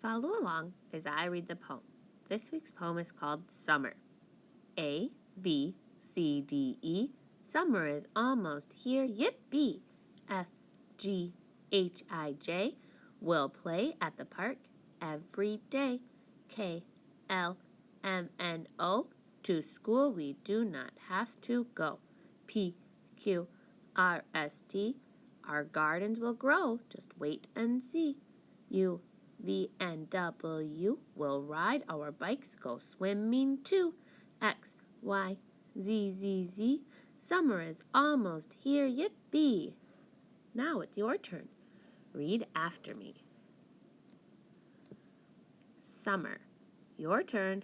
Follow along as I read the poem. This week's poem is called Summer. A, B, C, D, E. Summer is almost here, yippee! F, G, H, I, J. We'll play at the park every day. K, L, M, N, O. To school we do not have to go. P, Q, R, S, T. Our gardens will grow, just wait and see. U, V, and W. Will ride our bikes, go swimming too. X, Y, Z, Z, Z. Summer is almost here, yippee! Now it's your turn. Read after me. Summer. Your turn.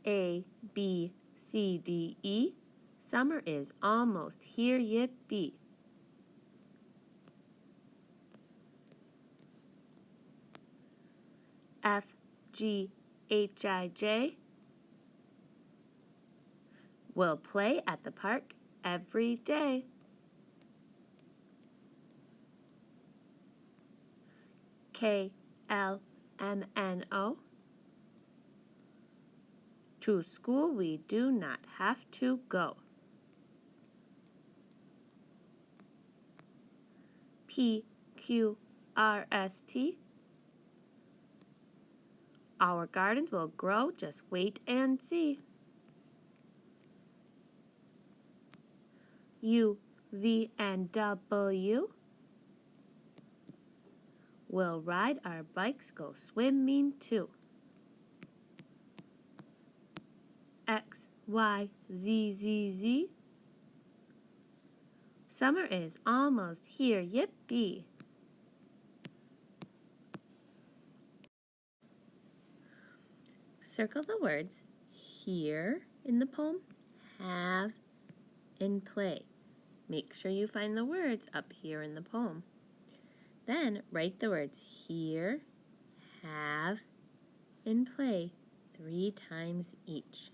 A, B, C, D, E. Summer is almost here, yippee! F, G, H, I, J. We'll play at the park every day. K, L, M, N, O. To school we do not have to go. P, Q, R, S, T. Our gardens will grow, just wait and see. U, V, and W. We'll ride our bikes, go swimming too. X, Y, Z, Z, Z. Summer is almost here, yippee! Circle the words here in the poem, have, and play. Make sure you find the words up here in the poem. Then write the words here, have, and play 3 times each.